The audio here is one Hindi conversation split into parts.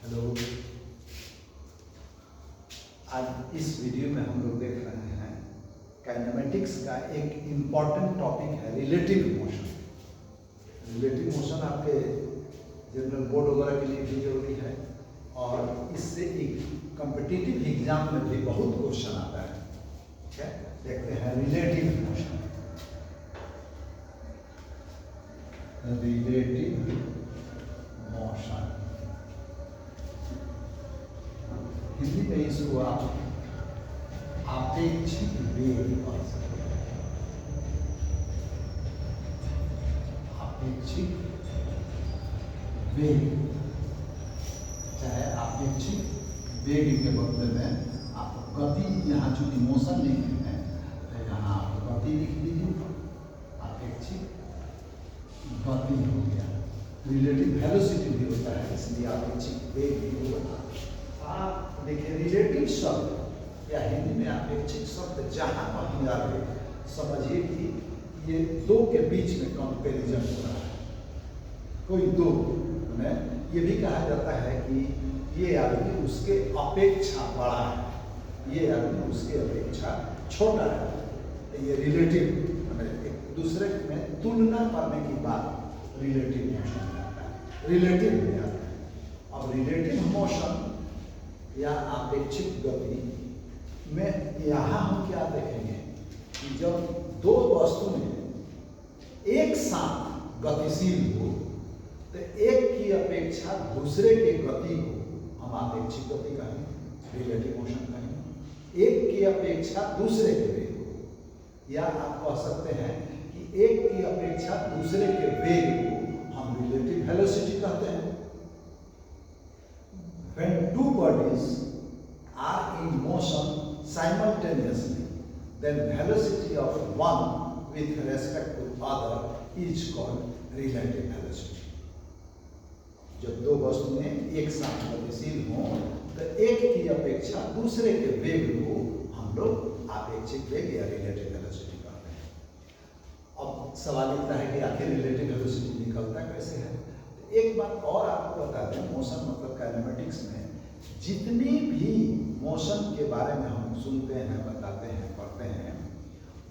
हेलो। आज इस वीडियो में हम लोग देख रहे हैं काइनेमेटिक्स का एक इम्पॉर्टेंट टॉपिक है रिलेटिव मोशन। रिलेटिव मोशन आपके जनरल बोर्ड वगैरह के लिए भी जरूरी है और इससे एक कॉम्पिटिटिव एग्जाम में भी बहुत क्वेश्चन आता है। ठीक है, देखते हैं relative motion. Relative motion Hindi में इसको आप अपेक्षित वेग पढ़ सकते हैं। अपेक्षित वेग, चाहे अपेक्षित वेग के बदले में आप गति, यहाँ चूंकि मोशन लिखे हैं तो यहाँ आप गति लिख दीजिए। अपेक्षित गति हो गया। रिलेटिव वेलोसिटी भी होता है, इसलिए अपेक्षित वेग भी होता है। आप देखिए रिलेटिव शब्द या हिंदी में अपेक्षित शब्द जहाँ कहीं आगे समझिए कि ये दो के बीच में कंपैरिजन हो रहा है। कोई दो में ये भी कहा जाता है कि ये आदमी उसके अपेक्षा बड़ा है, ये आदमी उसके अपेक्षा छोटा है। ये रिलेटिव एक दूसरे में तुलना करने की बात रिलेटिव मोशन में आता है, रिलेटिव में आता है। अब रिलेटिव मोशन या अपेक्षित गति में यहाँ हम क्या देखेंगे कि जब दो वस्तुएं एक साथ गतिशील हो तो एक की अपेक्षा दूसरे के गति को हम अपेक्षित गति कहेंगे, रिलेटिव मोशन कहेंगे। एक की अपेक्षा दूसरे के वेग को, या आप कह सकते हैं कि एक की अपेक्षा दूसरे के वेग को हम रिलेटिव वेलोसिटी कहते हैं। When two bodies are in motion simultaneously, then velocity of one with respect to other is called relative velocity. जब दो वस्तुएं एक साथ गतिशील हों तो एक की अपेक्षा दूसरे के वेग को हम लोग अपेक्षित वेग या रिलेटिव वेलोसिटी कहते हैं। अब सवाल उठता है कि आखिर रिलेटिव वेलोसिटी निकलता कैसे है। एक बात और आपको बता दें, मोशन मतलब काइनेमेटिक्स में जितनी भी मोशन के बारे में हम सुनते हैं, बताते हैं, पढ़ते हैं,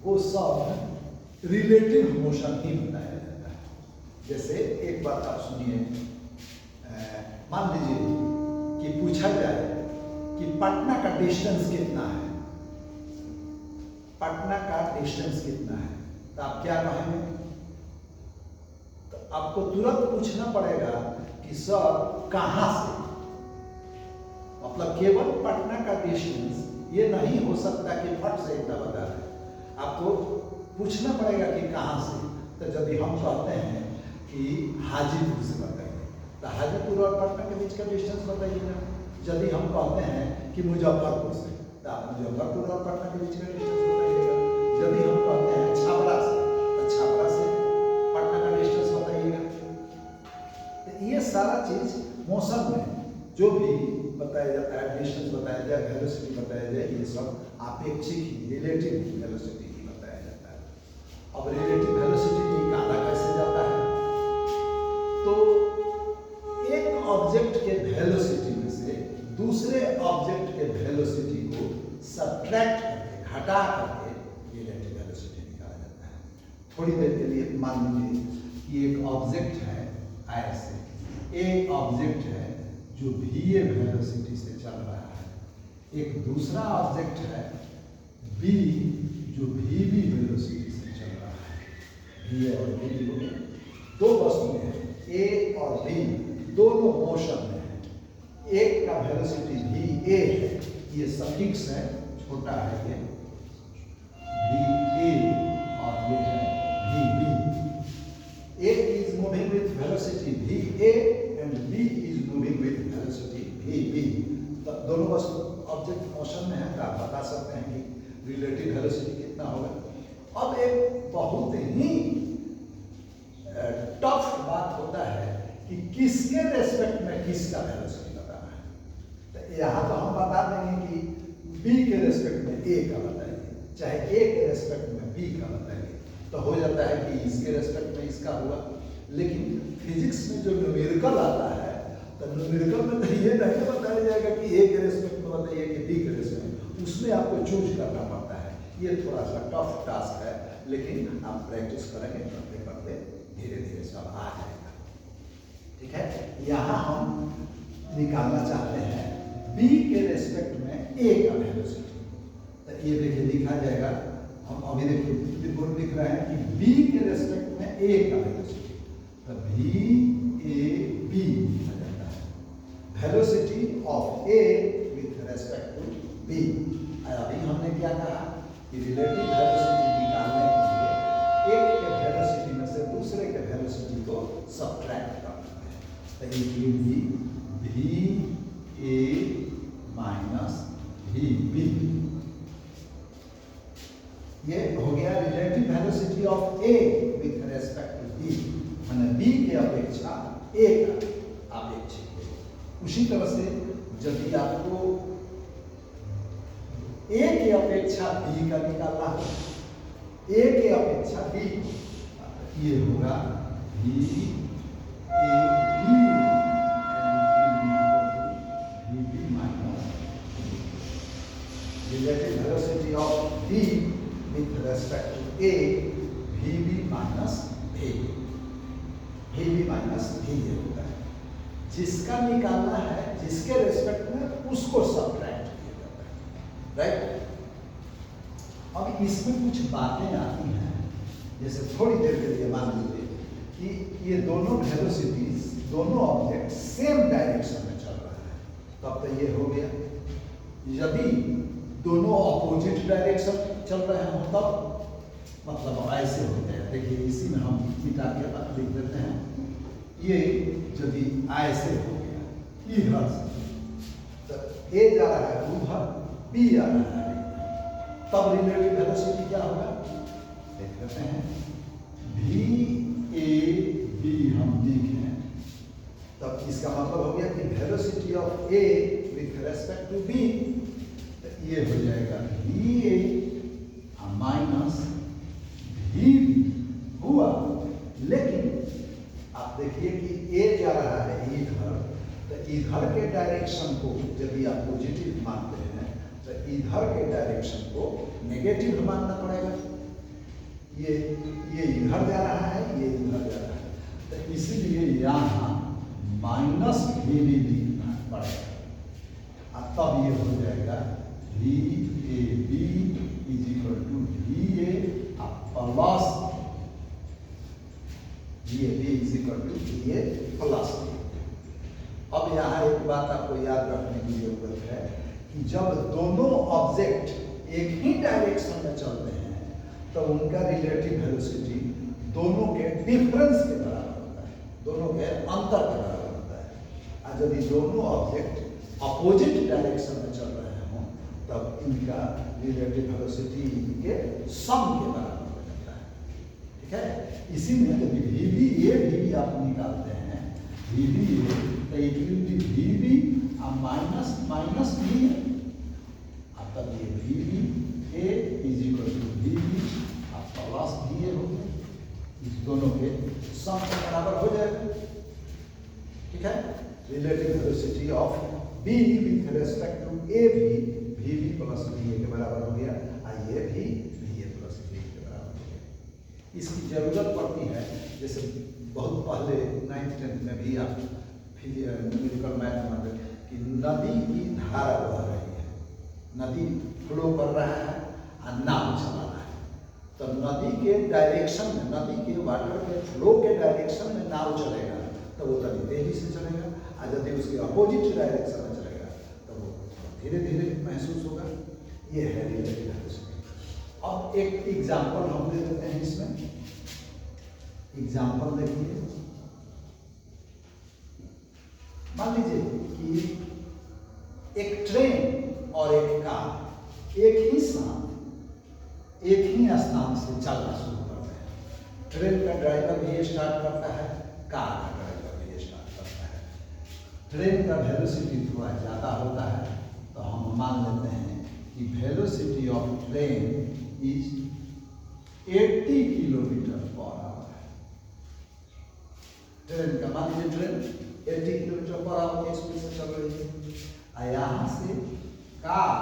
वो सब रिलेटिव मोशन ही बताया जाता है। जैसे एक बात आप सुनिए, मान लीजिए कि पूछा जाए कि पटना का डिस्टेंस कितना है, पटना का डिस्टेंस कितना है, तो आप क्या कहेंगे? तो आपको तुरंत पूछना पड़ेगा कि सर कहाँ से, मतलब केवल पटना का डिस्टेंस ये नहीं हो सकता कि फट से इतना बता दें। आपको पूछना पड़ेगा कि कहाँ से। तो जब हम कहते हैं कि हाजीपुर से बताइए, तो हाजीपुर और पटना के बीच का डिस्टेंस बताइएगा। यदि हम कहते हैं कि मुजफ्फरपुर से, तो आप मुजफ्फरपुर और पटना के बीच का डिस्टेंस बताइएगा। यदि हम कहते हैं छपरा से, तो छपरा से पटना का डिस्टेंस बताइएगा। तो ये सारा चीज मोशन में जो भी बताया जाता है, डिस्टेंस बताया जाए, वेलोसिटी बताया जाए, ये सब अपेक्षित ही रिलेटिव वेलोसिटी ही बताया जाता है। अब रिलेटिव वेलोसिटी निकाला कैसे जाता है? तो एक ऑब्जेक्ट के वेलोसिटी में से दूसरे ऑब्जेक्ट के वेलोसिटी को सब्ट्रैक्ट करके, घटा करके रिलेटिव वेलोसिटी निकाला जाता है। थोड़ी देर के लिए मान लीजिए कि एक ऑब्जेक्ट है ऐसे, एक ऑब्जेक्ट है जो va वेलोसिटी से चल रहा है, एक दूसरा ऑब्जेक्ट है b जो vb वेलोसिटी से चल रहा है। b और b हो गए दो वस्तुएं हैं, a और b दोनों मोशन में है। एक का वेलोसिटी va है, ये सफिक्स है, छोटा है ये va, और ये है vb। a is moving with velocity va and b is moving with velocity vb। तो दोनों वस्तु ऑब्जेक्ट मोशन में है, तो आप बता सकते हैं कि रिलेटिव वेलोसिटी कितना होगा। अब एक बहुत ही टफ बात होता है कि किसके रेस्पेक्ट में किसका वेलोसिटी बताना है। तो यहाँ तो हम बता देंगे कि b के रेस्पेक्ट में a का बताइए, चाहे a के रेस्पेक्ट में b का बताइए, तो हो जाता है कि इसके रेस्पेक्ट में इसका हुआ। लेकिन फिजिक्स में जो न्यूमेरिकल आता है तो न्यूमेरिकल में तो ये नहीं बताया जाएगा कि ए के रेस्पेक्ट में बताइए कि बी के रेस्पेक्ट, उसमें आपको चूज करना पड़ता है। ये थोड़ा सा टफ टास्क है, लेकिन आप प्रैक्टिस करेंगे, करते करते धीरे धीरे सब आ जाएगा। ठीक है, यहाँ हम निकालना चाहते हैं बी के रेस्पेक्ट में ए का वेलोसिटी। तो ये देखिए लिखा जाएगा, हम अभी देखिए बोर्ड लिख रहे हैं कि बी के रेस्पेक्ट में ए का वेलोसिटी, तो वी ए बी आ जाता है velocity of A with respect to B. अभी हमने क्या कहा कि रिलेटिव वेलोसिटी निकालने के लिए एक के वेलोसिटी में से दूसरे के वेलोसिटी को सब्ट्रैक्ट करना है। तो ये will be v A minus v B, ये हो गया relative velocity of A with respect to B, माने बी के अपेक्षा ए का अपेक्षित है। उसी तरह से यदि आपको ए के अपेक्षा बी का निकालना हो, ए के अपेक्षा बी, ये होगा B A B V B minus relative velocity of B with respect to A, VB minus A, VB minus V ये होता है। जिसका निकालना है, जिसके रेस्पेक्ट में उसको सब्ट्रैक्ट किया जाता है, राइट। अब इसमें कुछ बातें आती हैं, जैसे थोड़ी देर के लिए मान लीजिए कि ये दोनों वेलोसिटीज, दोनों ऑब्जेक्ट सेम डायरेक्शन में चल रहा है, तब तो ये हो गया। यदि दोनों ऑपोजिट डायरेक्शन चल रहे हैं तब मतलब ऐसे हो गया। देखिए इसी में हम मिटा के बात लिख देते हैं, ये यदि ऐसे हो गया इधर से, तो ए जा रहा है उधर, बी आ रहा है, तब रिलेटिव वेलोसिटी क्या होगा देख लेते हैं। वी ए बी हम लिखें, तब इसका मतलब हो गया कि velocity of A with respect to B, ये हो जाएगा वी ए माइनस वी हुआ। लेकिन आप देखिए कि ए जा रहा है इधर, तो इधर के डायरेक्शन को यदि आप पॉजिटिव मानते हैं तो इधर के डायरेक्शन को नेगेटिव मानना पड़ेगा। ये इधर जा रहा है, ये इधर जा रहा है, तो इसीलिए यहाँ माइनस वी भी लिखना पड़ेगा। तब ये हो जाएगा V A B is equal to V A plus V A B is equal to V A plus. अब यहाँ एक बात आपको याद रखने की जरूरत है कि जब दोनों ऑब्जेक्ट एक ही डायरेक्शन में चलते हैं तो उनका रिलेटिव वेलोसिटी दोनों के डिफरेंस के बराबर होता है, दोनों के अंतर के बराबर होता है। और यदि दोनों ऑब्जेक्ट अपोजिट डायरेक्शन में चल रहे हों तब इनका रिलेटिव वेलोसिटी के सम के बराबर हो जाता है। ठीक है, इसी में यदि वी बी ए भी आप निकालते हैं, वी बी ए तो it will be V B minus minus V है, तब ये V B A is equal to V B plus V A हो गया, इस दोनों के सम के बराबर हो जाएगा। ठीक है, relative velocity of B with respect to AB, VB plus VA के बराबर हो गया, ये भी VA plus VB के बराबर हो गया। इसकी जरूरत पड़ती है, जैसे बहुत पहले 9th 10th में भी आप न्यूमेरिकल मैथ में कि नदी की धारा बह रही है, नदी फ्लो कर रहा है और नाव चलाना है, तो नदी के डायरेक्शन में, नदी के वाटर के फ्लो के डायरेक्शन में नाव चलेगा तो वो तभी तेजी से चलेगा, और यदि उसके अपोजिट डायरेक्शन में चलेगा तो वो धीरे धीरे महसूस होगा। ये है रिलेटिव वेलोसिटी। अब एक एग्जांपल हम दे देते हैं इसमें। एग्जांपल देखिए, मान लीजिए कि एक ट्रेन और एक कार एक ही साथ एक ही स्थान से चलना शुरू करते हैं। ट्रेन का ड्राइवर भी स्टार्ट करता है, कार का ड्राइवर भी स्टार्ट करता है। ट्रेन का वेलोसिटी थोड़ा ज़्यादा होता है तो हम मान लेते हैं कि velocity of train is 80 kilometre per our है। ट्रेन का मान लीजिए ट्रेन 80 किलोमीटर पर आवर की स्पीड से चल रही है। यहाँ से कार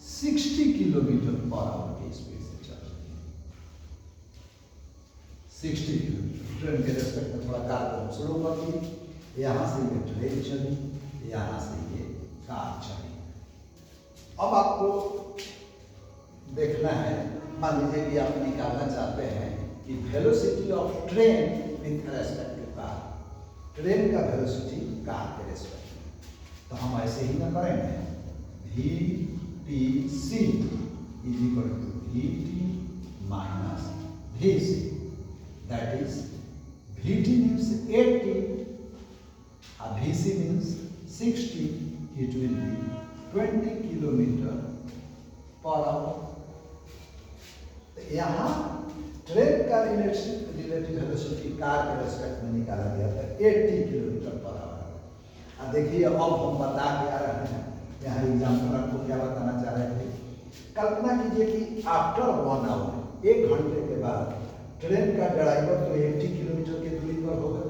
60 किलोमीटर पर आवर की स्पीड से चल रही है। 60 किलोमीटर ट्रेन के रेस्पेक्ट में थोड़ा कार को स्लो कर दी। यहाँ से ये ट्रेन चली, यहाँ से ये कार चली। अब आपको देखना है, मान लीजिए कि आप निकालना चाहते हैं कि velocity of train with respect to car, train का वेलोसिटी कार के रेस्पेक्ट में, तो हम ऐसे ही ना करेंगे। VTC is equal to VT minus VC, that is VT means 80 और VC means 60, it will be 20 kilometre per hour. यहाँ ट्रेन का रिलेटिव वेलोसिटी कार के रेस्पेक्ट में निकाला गया था 80 किलोमीटर पर आवर। अब देखिए, अब हम बता के आ रहे हैं, यहाँ एग्जाम्पल आपको क्या बताना चाह रहे थे। कल्पना कीजिए कि आफ्टर 1 आवर, 1 घंटे के बाद ट्रेन का ड्राइवर तो 80 किलोमीटर की दूरी पर होगा,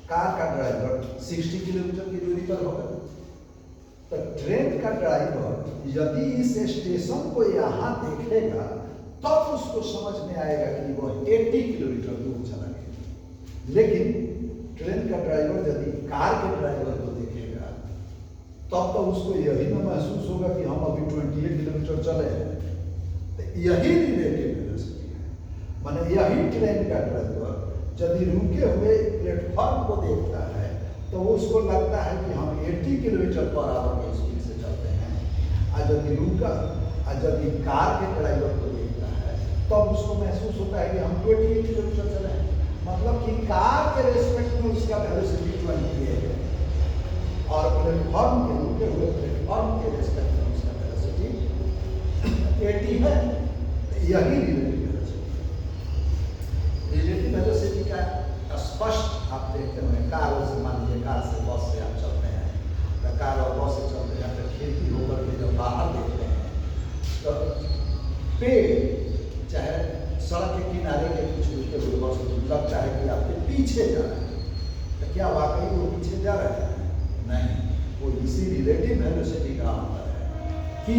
कार का ड्राइवर 60 किलोमीटर की दूरी पर होगा। तो ट्रेन का ड्राइवर यदि इस स्टेशन को यहाँ देखेगा तब उसको समझ में आएगा कि वह 80 किलोमीटर दूर चला गया। लेकिन ट्रेन का ड्राइवर यदि कार के ड्राइवर को देखेगा तब तो उसको यही ना महसूस होगा कि हम अभी 28 किलोमीटर चले हैं। तो यही रिलेटिव वेलोसिटी है, माने यही ट्रेन का ड्राइवर यदि रुके हुए प्लेटफॉर्म को देखता है तो उसको लगता है कि हम 80 किलोमीटर पर आवर की स्पीड से चलते हैं। और यदि रुका और यदि कार के ड्राइवर को देखता है तब उसको महसूस होता है कि हम 28 किलोमीटर चले हैं। मतलब कि कार के रेस्पेक्ट में उसका वेलोसिटी 28 है और प्लेटफॉर्म के रुके हुए प्लेटफॉर्म के रेस्पेक्ट में उसका वेलोसिटी 80 है। यही रिलेटिव वेलोसिटी का स्पष्ट आप देखते हैं। कार से, मान लीजिए कार से बस से आप चलते हैं, तो कार और बस से चलते हैं, तो खिड़की होकर के जब बाहर देखते हैं तो पेड़ चाहे सड़क के किनारे के कुछ रुके हुए बस लगता है कि आपके पीछे जा रहे हैं, तो क्या वाकई वो पीछे जा रहे हैं? नहीं, वो इसी रिलेटिव वेलोसिटी का अंतर है कि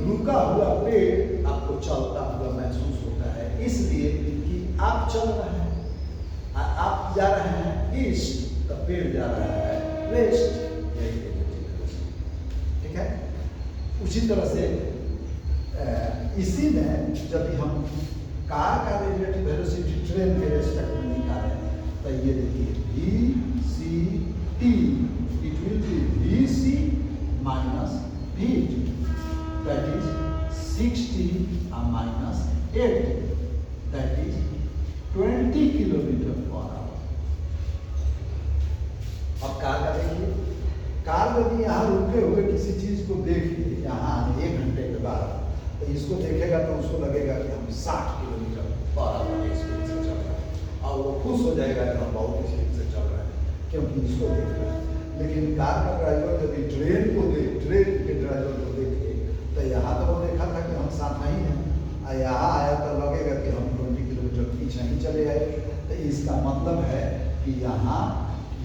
रुका हुआ पेड़ आपको चलता हुआ महसूस होता है, इसलिए कि आप चल रहे हैं। आप जा रहे हैं ईस्ट तो पेड़ जा रहा है वेस्ट, यही रिलेटिव वेलोसिटी। ठीक है। उसी तरह से इसी में जब हम कार का रिलेटिव वेलोसिटी ट्रेन के रेस्पेक्ट में निकालें तो ये देखिए VCT, it will B VC minus VT, that is 60 minus 80, that is 20 kilometre per our. अब कार का देखिए, कार यदि यहाँ रुके हुए किसी चीज को देखिए यहाँ 1 घंटे के बाद, तो इसको देखेगा तो उसको लगेगा कि हम 60 किलोमीटर पर आवर की स्पीड से चल रहे हैं और वो खुश हो जाएगा कि हम बहुत स्पीड से चल रहे हैं, क्योंकि इसको देख रहे हैं। लेकिन कार का ड्राइवर यदि ट्रेन के ड्राइवर को देखे तो यहाँ तो वो देखा था कि हम 60 ही हैं, और यहाँ आया तो लगेगा कि हम 20 किलोमीटर पीछे ही चले आए। तो इसका मतलब है कि यहाँ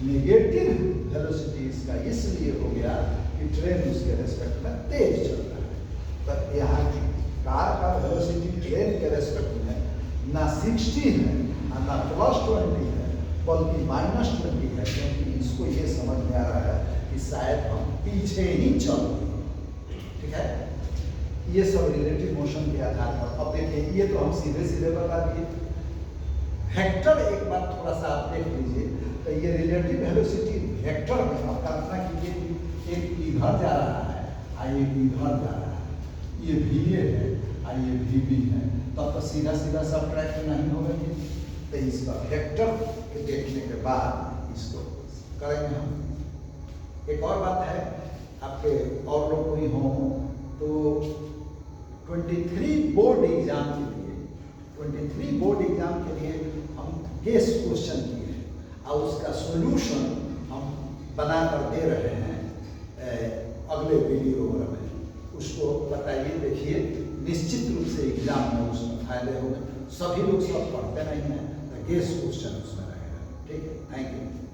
नेगेटिव वेलोसिटी इसका इसलिए हो गया कि ट्रेन उसके रेस्पेक्ट में तेज चल रहा है। तो यहाँ कार का वेलोसिटी ट्रेन के रेस्पेक्ट में ना 60 है और ना +20 है, बल्कि -20 है, क्योंकि इसको ये समझ में आ रहा है कि शायद हम पीछे ही चल रहे हैं। ठीक है। ये सब रिलेटिव मोशन के आधार पर। अब देखिए, ये तो हम सीधे सीधे बता दिए। वेक्टर एक बार थोड़ा सा आप देख लीजिए, तो ये रिलेटिव वेलोसिटी वेक्टर में आप कल्पना कीजिए कि एक इधर जा रहा है और एक इधर जा रहा है, ये VA है और ये VB है, तब तो सीधा सीधा सब्ट्रैक्ट नहीं होगा। तो इसका वेक्टर के देखने के बाद इसको करेंगे हम। एक और बात है, आपके और लोग कोई हों तो 23 बोर्ड एग्जाम के लिए हम गेस क्वेश्चन किए हैं और उसका सॉल्यूशन हम बना कर दे रहे हैं अगले वीडियो में। उसको बताइए, देखिए, निश्चित रूप से एग्जाम में उसमें फायदे होंगे। सभी लोग सब पढ़ते नहीं हैं, तो गेस क्वेश्चन उसमें रहेगा। ठीक है, थैंक यू।